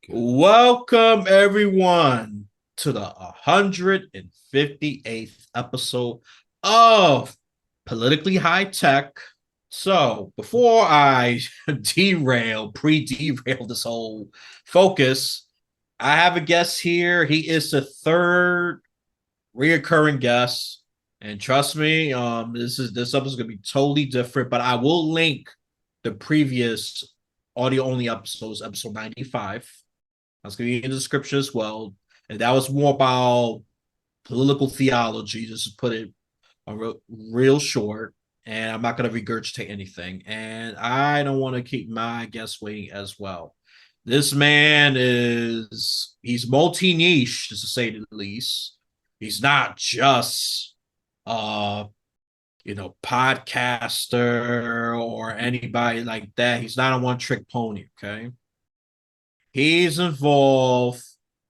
Okay. Welcome everyone to the 158th episode of Politically High Tech. So, before I pre-derail this whole focus, I have a guest here. He is the third reoccurring guest, and trust me, this episode is gonna be totally different. But I will link the previous audio only episodes, episode 95. I was going to be in the description as well. And that was more about political theology, just to put it real short. And I'm not going to regurgitate anything. And I don't want to keep my guests waiting as well. This man he's multi niche, to say the least. He's not just, uh, podcaster or anybody like that. He's not a one trick pony. Okay. He's involved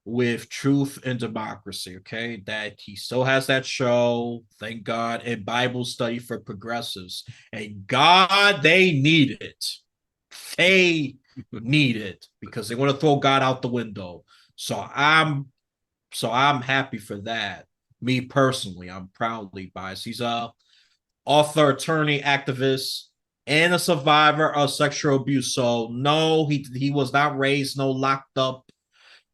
with Truth and Democracy, okay? That he still has that show, thank God, and Bible study for progressives. And God, they need it. They need it because they want to throw God out the window. So I'm happy for that. Me personally, I'm proudly biased. He's a author, attorney, activist, and a survivor of sexual abuse. So no, he was not raised no locked up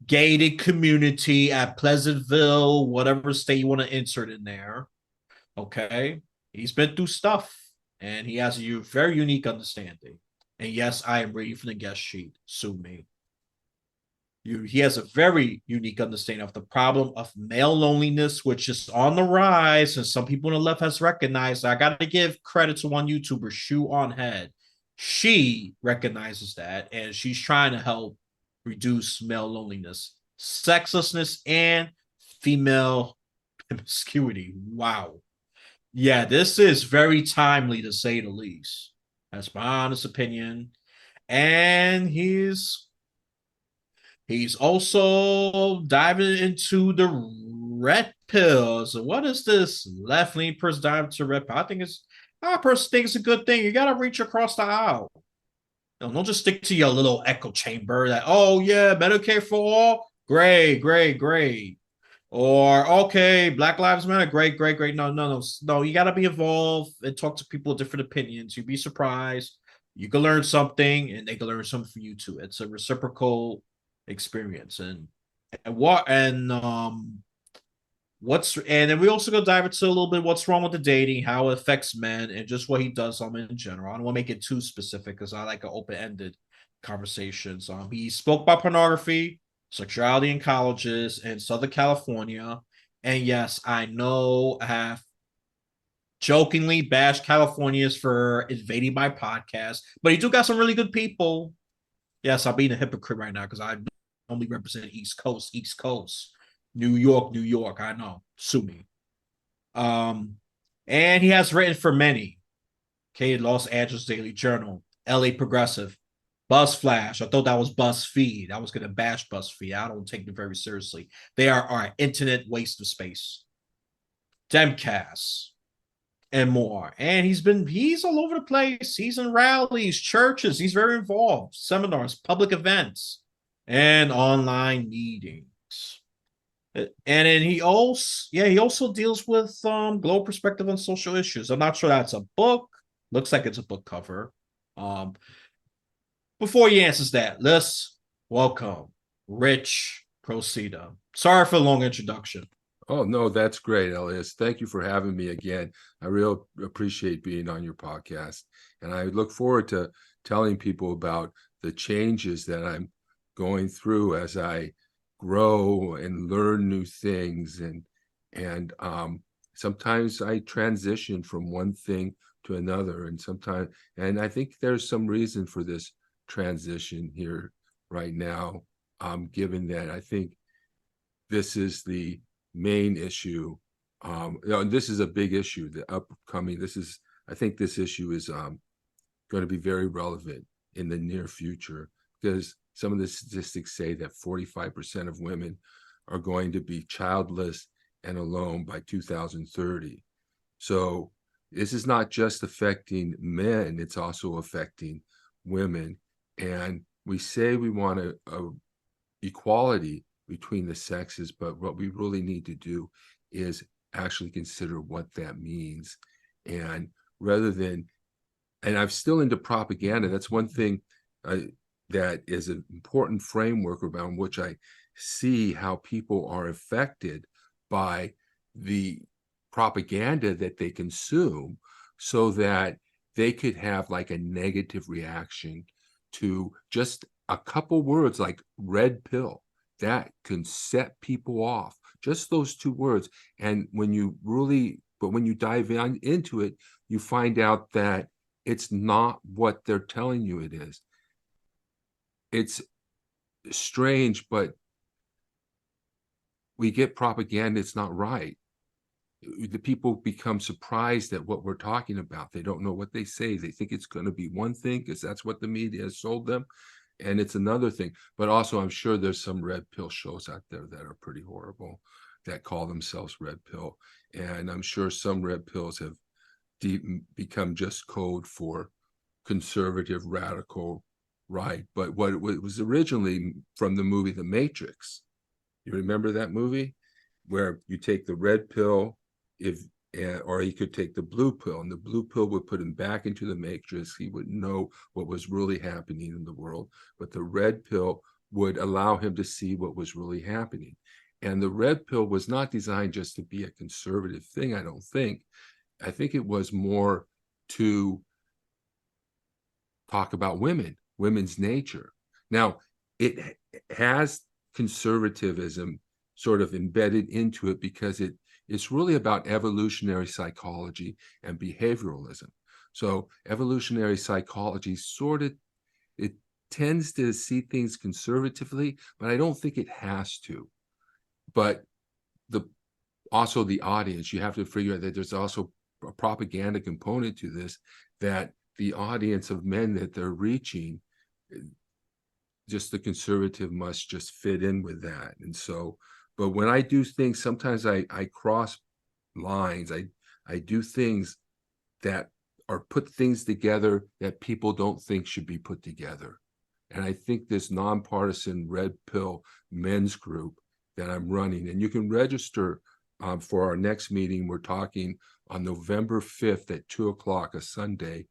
gated community at Pleasantville, whatever state you want to insert in there. Okay, he's been through stuff, and he has a very unique understanding. And yes, I am reading from the guest sheet. Sue me. He has a very unique understanding of the problem of male loneliness, which is on the rise, and some people on the left has recognized. I got to give credit to one YouTuber, Shoe on Head. She recognizes that, and she's trying to help reduce male loneliness, sexlessness, and female promiscuity. Wow. Yeah, this is very timely to say the least. That's my honest opinion. And he's also diving into the red pills. What is this left leaning person diving into red pill? I personally think it's a good thing. You gotta reach across the aisle. Don't just stick to your little echo chamber that, oh yeah, Medicare for all, great, great, great. Or okay, Black Lives Matter, great, great, great. No, no, no, no. You gotta be involved and talk to people with different opinions. You'd be surprised. You can learn something, and they can learn something from you too. It's a reciprocal experience, and what and what's and then we also go dive into a little bit what's wrong with the dating, how it affects men, and just what he does in general. I don't want to make it too specific because I like an open-ended conversations. He spoke about pornography, sexuality in colleges in Southern California, and yes, I know I have jokingly bashed Californians for invading my podcast, but he do got some really good people. Yes, I'm being a hypocrite right now because I only represent East Coast, East Coast, New York, New York. I know, sue me. Um, and he has written for many. Okay, Los Angeles Daily Journal, LA Progressive, BuzzFlash. I thought that was BuzzFeed. I was going to bash BuzzFeed. I don't take them very seriously. They are our internet waste of space. Demcast and more. And he's all over the place. He's in rallies, churches. He's very involved. Seminars, public events, and online meetings. And then he also deals with global perspective on social issues. I'm not sure that's a book. Looks like it's a book cover. Um, Before he answers that, let's welcome Rich Procida. Sorry for the long introduction. Oh, no, that's great, Elias. Thank you for having me again. I really appreciate being on your podcast. And I look forward to telling people about the changes that I'm going through as I grow and learn new things. And sometimes I transition from one thing to another. And I think there's some reason for this transition here right now, given that I think this is the main issue. And this is a big issue. The upcoming. I think this issue is going to be very relevant in the near future because some of the statistics say that 45% of women are going to be childless and alone by 2030. So this is not just affecting men; it's also affecting women. And we say we want to equality between the sexes, but what we really need to do is actually consider what that means. And rather than, and I'm still into propaganda. That's one thing that is an important framework around which I see how people are affected by the propaganda that they consume, so that they could have like a negative reaction to just a couple words like red pill that can set people off. Just those two words. And when you really, but when you dive into it, you find out that it's not what they're telling you it is. It's strange, but we get propaganda, it's not right. The people become surprised at what we're talking about. They don't know what they say. They think it's going to be one thing because that's what the media has sold them, and it's another thing. But also, I'm sure there's some red pill shows out there that are pretty horrible that call themselves red pill, and I'm sure some red pills have become just code for conservative, radical, right. But what it was originally from the movie The Matrix. You remember that movie where you take the red pill, if or he could take the blue pill, and the blue pill would put him back into the matrix. He wouldn't know what was really happening in the world, but the red pill would allow him to see what was really happening. And the red pill was not designed just to be a conservative thing, I don't think. I think it was more to talk about women's nature. Now, it has conservatism sort of embedded into it because it's really about evolutionary psychology and behavioralism. So evolutionary psychology it tends to see things conservatively, but I don't think it has to. But the also the audience, you have to figure out that there's also a propaganda component to this, that the audience of men that they're reaching, just the conservative must just fit in with that. And so, but when I do things, sometimes I cross lines. I do things that are put things together that people don't think should be put together. And I think this nonpartisan red pill men's group that I'm running, and you can register for our next meeting. We're talking on November 5th at 2:00, a Sunday.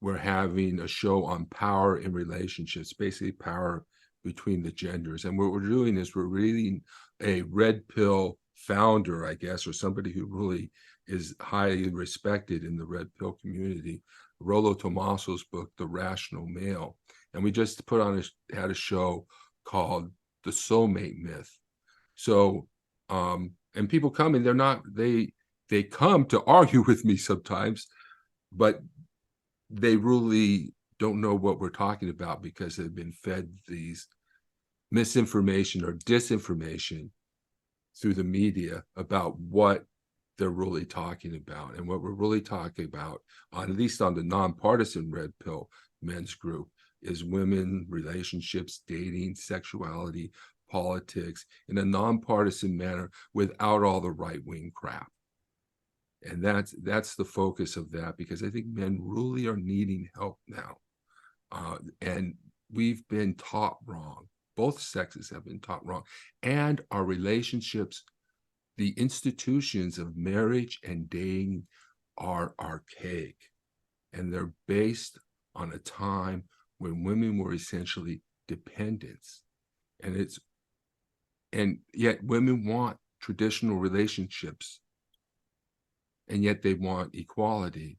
We're having a show on power in relationships, basically power between the genders. And what we're doing is we're reading a red pill founder, I guess, or somebody who really is highly respected in the red pill community, Rollo Tomasso's book, The Rational Male. And we just had a show called The Soulmate Myth. So, and people come and they come to argue with me sometimes, but they really don't know what we're talking about because they've been fed these misinformation or disinformation through the media about what they're really talking about. And what we're really talking about, at least on the nonpartisan red pill men's group, is women, relationships, dating, sexuality, politics in a nonpartisan manner without all the right-wing crap. And that's the focus of that, because I think men really are needing help now. And we've been taught wrong. Both sexes have been taught wrong. And our relationships, the institutions of marriage and dating, are archaic. And they're based on a time when women were essentially dependents. And yet women want traditional relationships, and yet they want equality.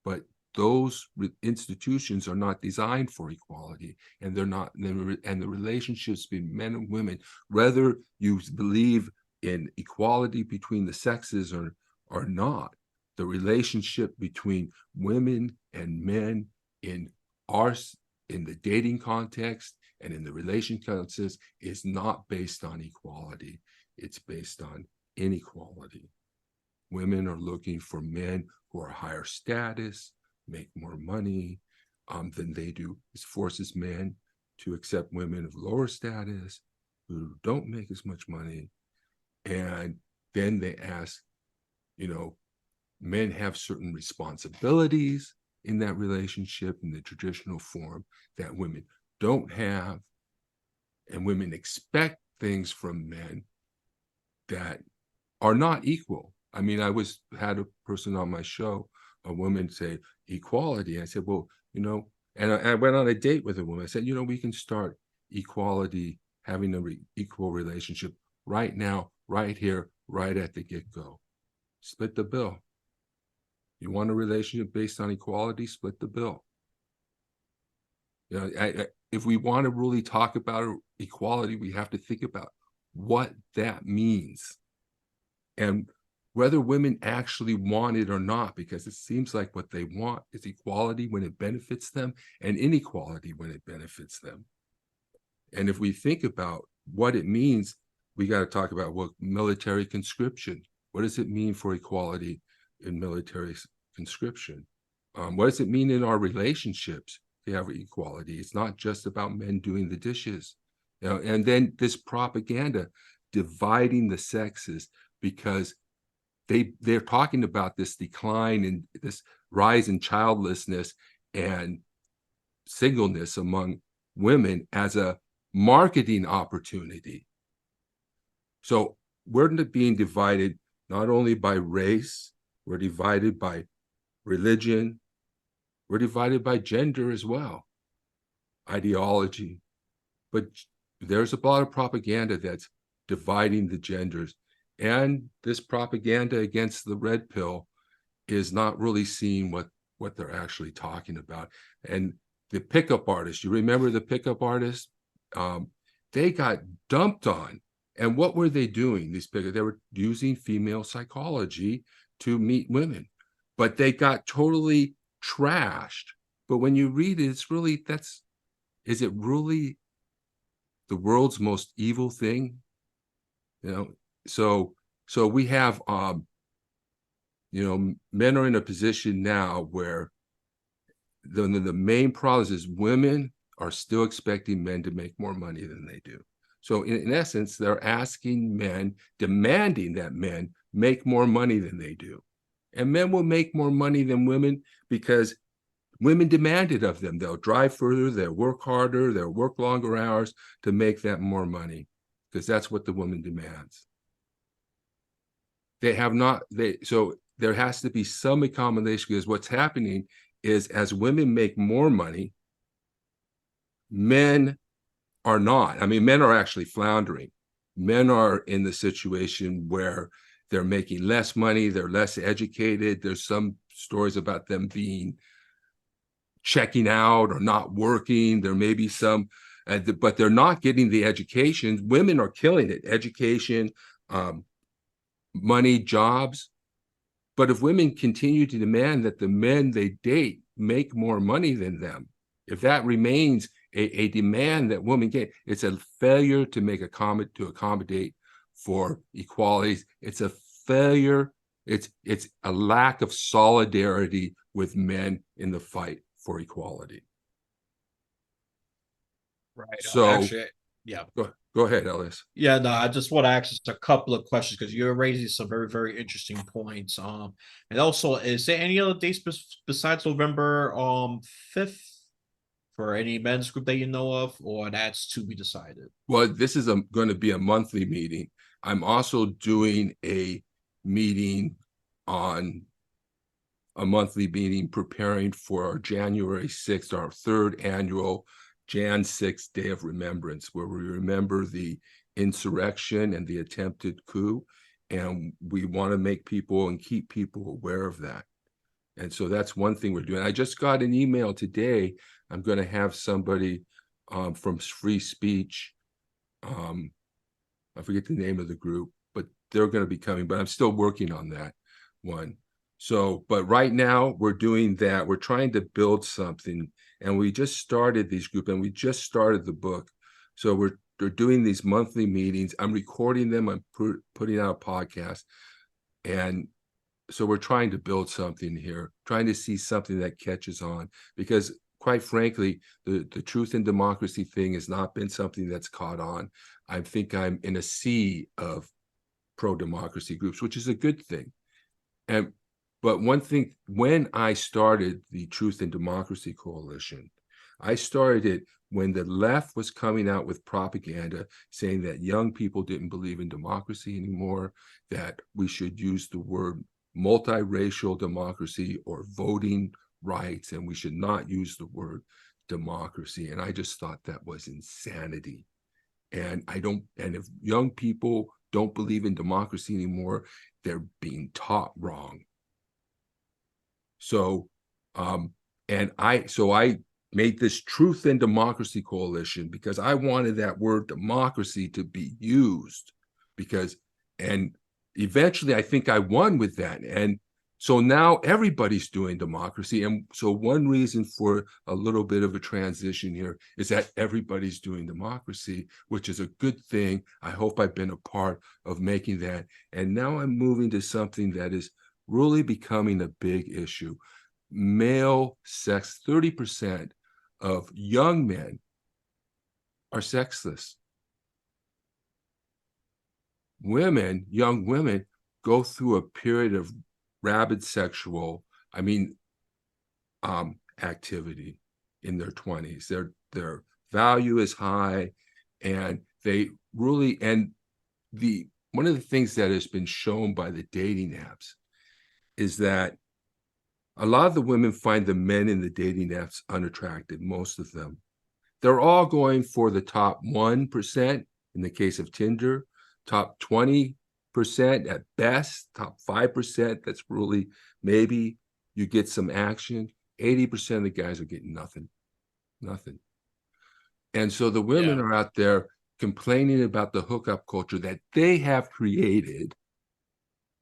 But those institutions are not designed for equality, and they're not, and the relationships between men and women, whether you believe in equality between the sexes or not, the relationship between women and men in the dating context and in the relation context is not based on equality. It's based on inequality. Women are looking for men who are higher status, make more money than they do. This forces men to accept women of lower status who don't make as much money. And then they ask, men have certain responsibilities in that relationship in the traditional form that women don't have. and women expect things from men that are not equal. I mean, had a person on my show, a woman, say equality. I said, well, and I went on a date with a woman. I said, we can start equality, having an equal relationship right now, right here, right at the get-go. Split the bill. You want a relationship based on equality? Split the bill. If we want to really talk about equality, we have to think about what that means and whether women actually want it or not, because it seems like what they want is equality when it benefits them and inequality when it benefits them. And if we think about what it means, we got to talk about military conscription. What does it mean for equality in military conscription? What does it mean in our relationships to have equality? It's not just about men doing the dishes, and then this propaganda dividing the sexes, because they're talking about this decline and this rise in childlessness and singleness among women as a marketing opportunity. So we're being divided not only by race, we're divided by religion, we're divided by gender as well, ideology. But there's a lot of propaganda that's dividing the genders. And this propaganda against the red pill is not really seeing what they're actually talking about. And the pickup artists, you remember the pickup artists? They got dumped on. And what were they doing? They were using female psychology to meet women, but they got totally trashed. But when you read it, is it really the world's most evil thing? So we have, men are in a position now where the main problem is women are still expecting men to make more money than they do. So in essence, they're asking men, demanding that men make more money than they do. And men will make more money than women because women demand it of them. They'll drive further, they'll work harder, they'll work longer hours to make that more money, because that's what the woman demands. So there has to be some accommodation, because what's happening is as women make more money, men are not. I mean, men are actually floundering. Men are in the situation where they're making less money, they're less educated. There's some stories about them checking out or not working. There may be some, but they're not getting the education. Women are killing it. Education, money, jobs. But if women continue to demand that the men they date make more money than them, if that remains a demand that women get, it's a failure to accommodate for equality. It's a failure. It's a lack of solidarity with men in the fight for equality. Right. So Actually, yeah. Go ahead, Elias. Yeah, no, I just want to ask just a couple of questions because you're raising some very, very interesting points. And also, is there any other dates besides November 5th for any men's group that you know of, or that's to be decided? Well, this is going to be a monthly meeting. I'm also doing a meeting on a monthly meeting preparing for our January 6th, our third annual Jan 6th Day of Remembrance, where we remember the insurrection and the attempted coup. And we want to make people and keep people aware of that. And so that's one thing we're doing. I just got an email today. I'm going to have somebody from Free Speech. I forget the name of the group, but they're going to be coming, but I'm still working on that one. So, but right now we're doing that. We're trying to build something, and we just started these groups, and we just started the book. So we're doing these monthly meetings. I'm recording them. I'm putting out a podcast. And so we're trying to build something here, trying to see something that catches on, because quite frankly, the truth and democracy thing has not been something that's caught on. I think I'm in a sea of pro-democracy groups, which is a good thing. But one thing, when I started the Truth and Democracy Coalition, I started it when the left was coming out with propaganda saying that young people didn't believe in democracy anymore, that we should use the word multiracial democracy or voting rights, and we should not use the word democracy. And I just thought that was insanity. And if young people don't believe in democracy anymore, they're being taught wrong. So, I made this Truth and Democracy Coalition because I wanted that word democracy to be used, and eventually I think I won with that. And so now everybody's doing democracy. And so one reason for a little bit of a transition here is that everybody's doing democracy, which is a good thing. I hope I've been a part of making that. And now I'm moving to something that is really becoming a big issue. Male sex, 30% of young men are sexless. Young women go through a period of rabid sexual, activity in their 20s. Their value is high, and one of the things that has been shown by the dating apps is that a lot of the women find the men in the dating apps unattractive, most of them. They're all going for the top 1% in the case of Tinder, top 20% at best, top 5%. That's really maybe you get some action. 80% of the guys are getting nothing. And so the women are out there complaining about the hookup culture that they have created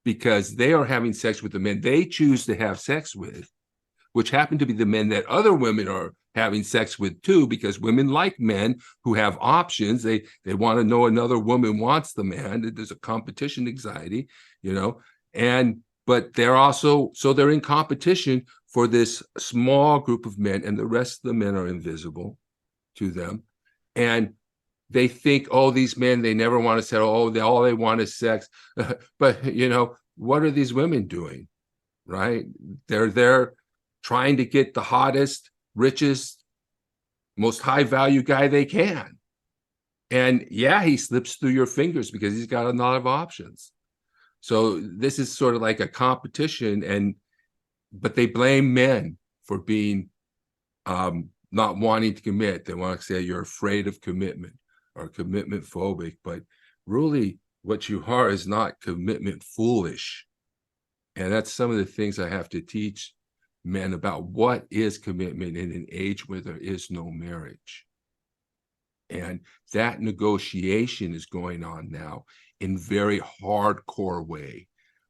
because they are having sex with the men they choose to have sex with, which happen to be the men that other women are having sex with too, because women like men who have options. They want to know another woman wants the man. There's a competition anxiety, but they're in competition for this small group of men, and the rest of the men are invisible to them. And they think, oh, these men, they never want to settle. Oh, all they want is sex. But, what are these women doing, right? They're trying to get the hottest, richest, most high value guy they can. And yeah, he slips through your fingers because he's got a lot of options. So this is sort of like a competition, but they blame men for being not wanting to commit. They want to say you're afraid of commitment or commitment phobic, but really what you are is not commitment foolish. And that's some of the things I have to teach men about what is commitment in an age where there is no marriage. And that negotiation is going on now in very hardcore way.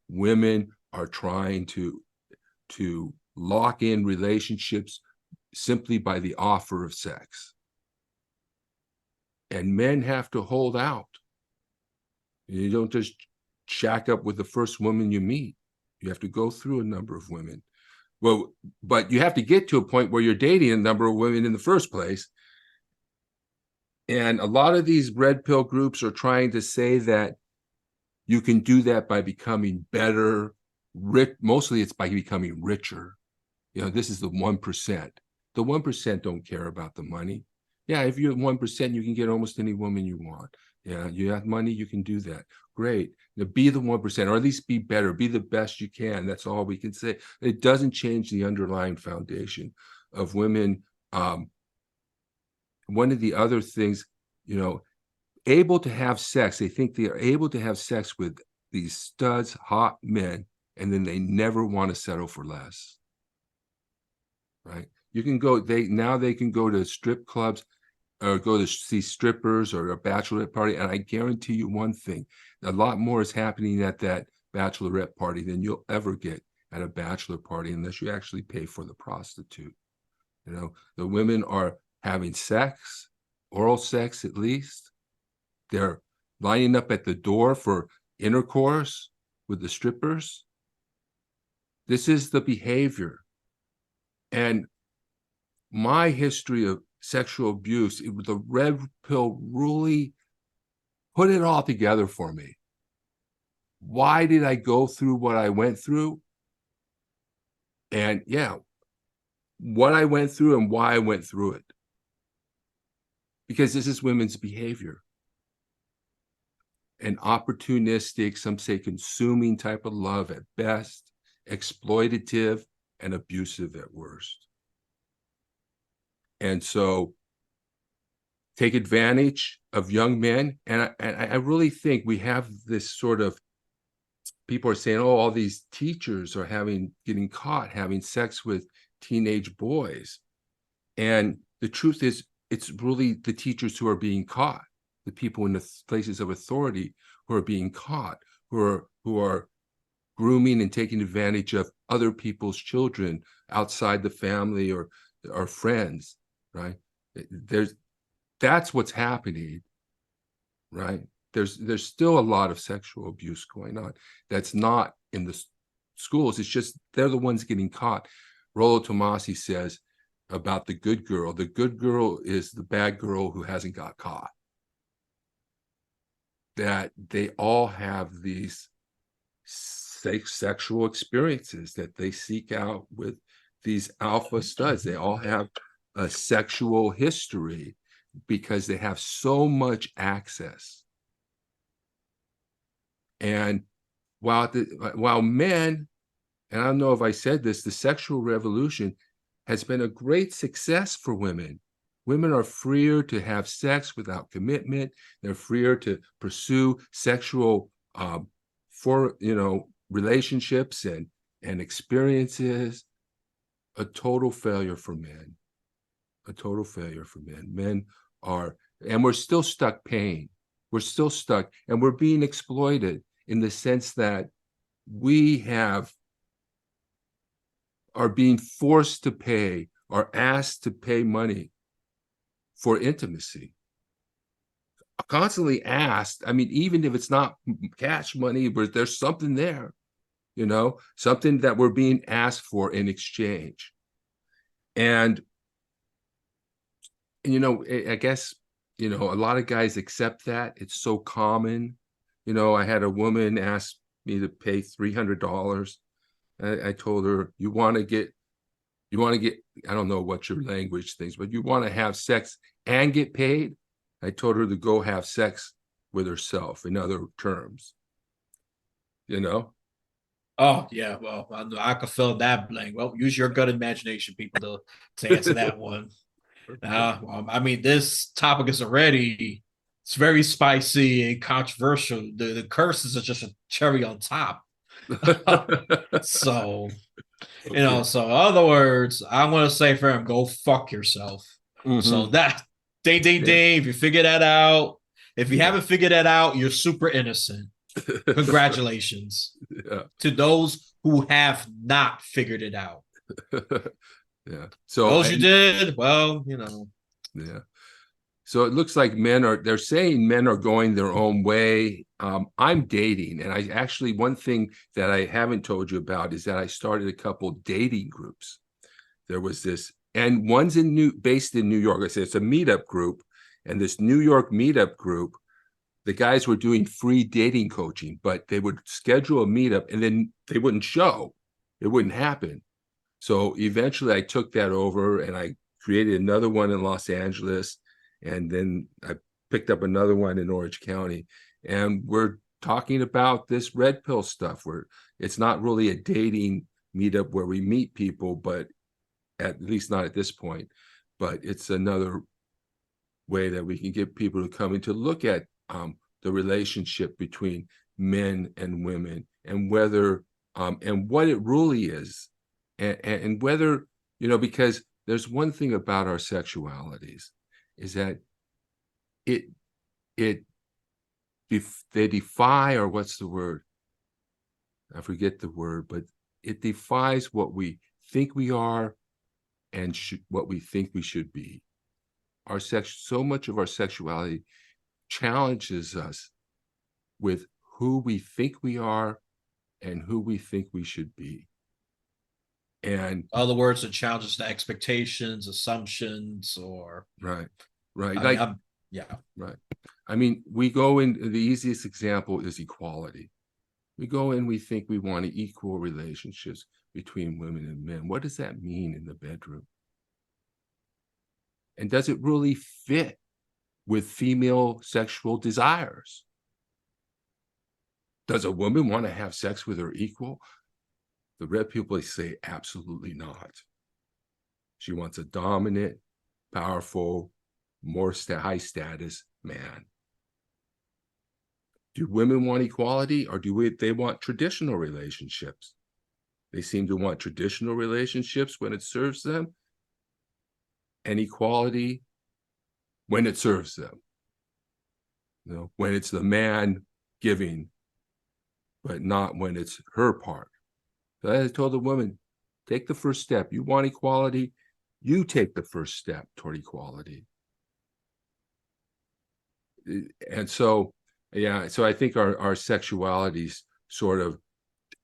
Women are trying to lock in relationships simply by the offer of sex. And men have to hold out. You don't just shack up with the first woman you meet. You have to go through a number of women. Well, but you have to get to a point where you're dating a number of women in the first place. And a lot of these red pill groups are trying to say that you can do that by becoming better, rich. Mostly it's by becoming richer. This is the 1%. The 1% don't care about the money. Yeah, if you're 1%, you can get almost any woman you want. Yeah, you have money, you can do that. Great. Now be the 1%, or at least be better, be the best you can. That's all we can say. It doesn't change the underlying foundation of women. One of the other things, able to have sex, they think they are able to have sex with these studs, hot men, and then they never want to settle for less. Right? You can go, they can go to strip clubs or go to see strippers or a bachelorette party. And I guarantee you one thing, a lot more is happening at that bachelorette party than you'll ever get at a bachelor party unless you actually pay for the prostitute. The women are having sex, oral sex at least. They're lining up at the door for intercourse with the strippers. This is the behavior. And my history of sexual abuse, the red pill really put it all together for me. Why did I go through what I went through? And what I went through and why I went through it. because this is women's behavior. An opportunistic, some say consuming type of love at best, exploitative and abusive at worst. And so take advantage of young men. And I really think we have this sort of, people are saying, oh, all these teachers are getting caught having sex with teenage boys. And the truth is, it's really the teachers who are being caught, the people in the places of authority who are being caught, who are grooming and taking advantage of other people's children outside the family or friends, right? That's what's happening, right? There's still a lot of sexual abuse going on that's not in the schools. It's just they're the ones getting caught. Rollo Tomasi says about the good girl is the bad girl who hasn't got caught. That they all have these sexual experiences that they seek out with these alpha studs. They all have a sexual history because they have so much access. And while men, and I don't know if I said this, the sexual revolution has been a great success for women. Women are freer to have sex without commitment. They're freer to pursue sexual relationships and experiences. A total failure for men. A total failure for men. Men are, and we're still stuck paying. We're still stuck, and we're being exploited in the sense that we are being forced to pay or asked to pay money for intimacy. Constantly asked. I mean, even if it's not cash money, but there's something there, something that we're being asked for in exchange. And I guess, a lot of guys accept that. It's so common. I had a woman ask me to pay $300. I told her, you want to get, I don't know what your language thinks, but you want to have sex and get paid? I told her to go have sex with herself, in other terms. Oh yeah, well, I could fill that blank. Well, use your good imagination, people, to answer that one. I mean, this topic is already, it's very spicy and controversial. The curses are just a cherry on top. So, Okay. so in other words, I want to say for him, go fuck yourself. So that, ding, ding, Yeah. ding. If you figure that out, if you Yeah. haven't figured that out, you're super innocent. Congratulations Yeah. to those who have not figured it out. Yeah. So Those you did, well, Yeah. So it looks like they're saying men are going their own way. I'm dating, and I actually, one thing that I haven't told you about is that I started a couple dating groups. There was this, and one's based in New York. I said it's a meetup group, and this New York meetup group, the guys were doing free dating coaching, but they would schedule a meetup and then they wouldn't show. It wouldn't happen. So eventually I took that over and I created another one in Los Angeles. And then I picked up another one in Orange County. And we're talking about this red pill stuff where it's not really a dating meetup where we meet people, but at least not at this point. But it's another way that we can get people to come in to look at the relationship between men and women and whether and what it really is. And whether, because there's one thing about our sexualities is that they defy, or what's the word? I forget the word, but it defies what we think we are and what we think we should be. So much of our sexuality challenges us with who we think we are and who we think we should be. And in other words, it challenges the expectations, assumptions, or right. Yeah. Right. I mean, we go in, the easiest example is equality. We go in, we think we want equal relationships between women and men. What does that mean in the bedroom? And does it really fit with female sexual desires. Does a woman want to have sex with her equal? The red people say absolutely not. She wants a dominant, powerful, more high status man. Do women want equality, or they want traditional relationships? They seem to want traditional relationships when it serves them, and equality when it serves them. When it's the man giving, but not when it's her part. So I told the woman, take the first step. You want equality, you take the first step toward equality. And so, yeah, so I think our sexualities sort of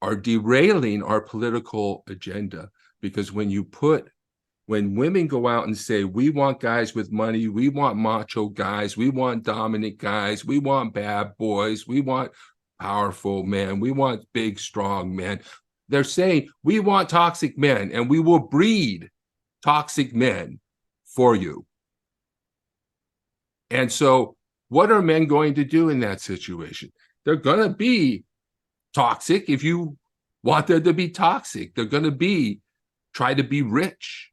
are derailing our political agenda, because when women go out and say, we want guys with money, we want macho guys, we want dominant guys, we want bad boys, we want powerful men, we want big, strong men. They're saying, we want toxic men, and we will breed toxic men for you. And so what are men going to do in that situation? They're going to be toxic if you want them to be toxic. They're going to try to be rich.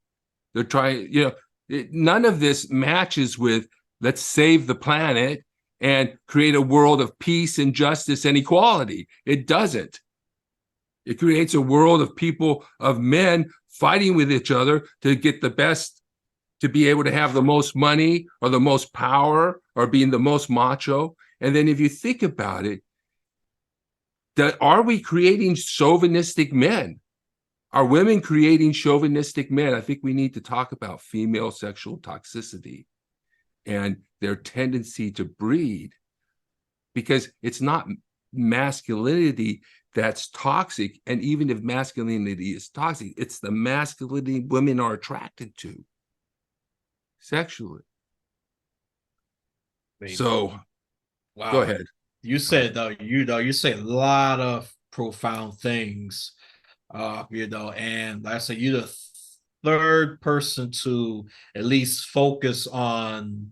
They're trying, none of this matches with let's save the planet and create a world of peace and justice and equality. It doesn't. It creates a world of people, of men fighting with each other to get the best, to be able to have the most money or the most power or being the most macho. And then if you think about it, are we creating chauvinistic men? Are women creating chauvinistic men? I think we need to talk about female sexual toxicity and their tendency to breed, because it's not masculinity that's toxic. And even if masculinity is toxic, it's the masculinity women are attracted to sexually. Maybe. So, wow. Go ahead. You said you say a lot of profound things, and like I said, you're the third person to at least focus on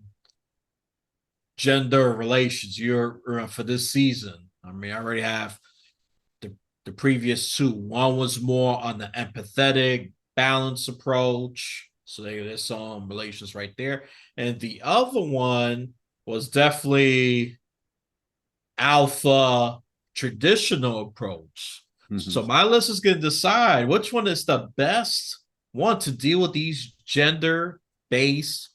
gender relations. You're for this season. I mean, I already have the previous two. One was more on the empathetic, balanced approach. So there's some relations right there. And the other one was definitely alpha traditional approach. Mm-hmm. So my list is going to decide which one is the best one to deal with these gender-based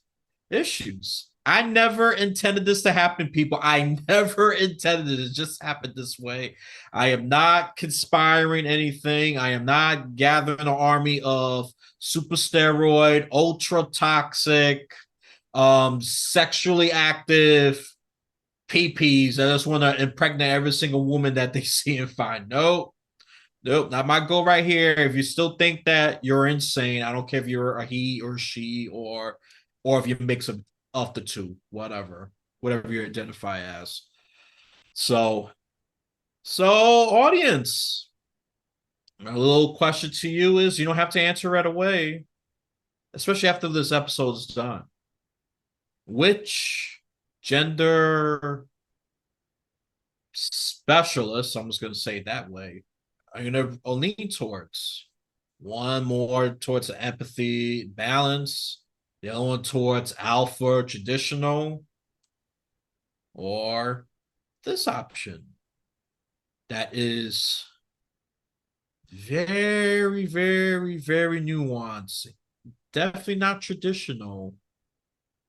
issues. I never intended this to happen, people. I never intended it. It just happened this way. I am not conspiring anything. I am not gathering an army of super steroid, ultra toxic, sexually active PPs that just want to impregnate every single woman that they see and find. Nope. That might go right here. If you still think that, you're insane. I don't care if you're a he or she or if you mix of the two, whatever you identify as. So audience, a little question to you is, you don't have to answer right away, especially after this episode is done. Which gender specialist, I'm just going to say it that way, I'm going to lean towards? One more towards the empathy, balance, the other one towards alpha, traditional, or this option that is very, very, very nuanced. Definitely not traditional.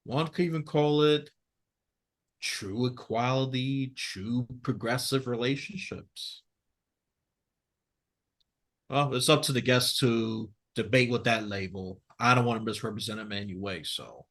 One could even call it true equality, true progressive relationships. Well, it's up to the guests to debate with that label. I don't want to misrepresent him anyway, so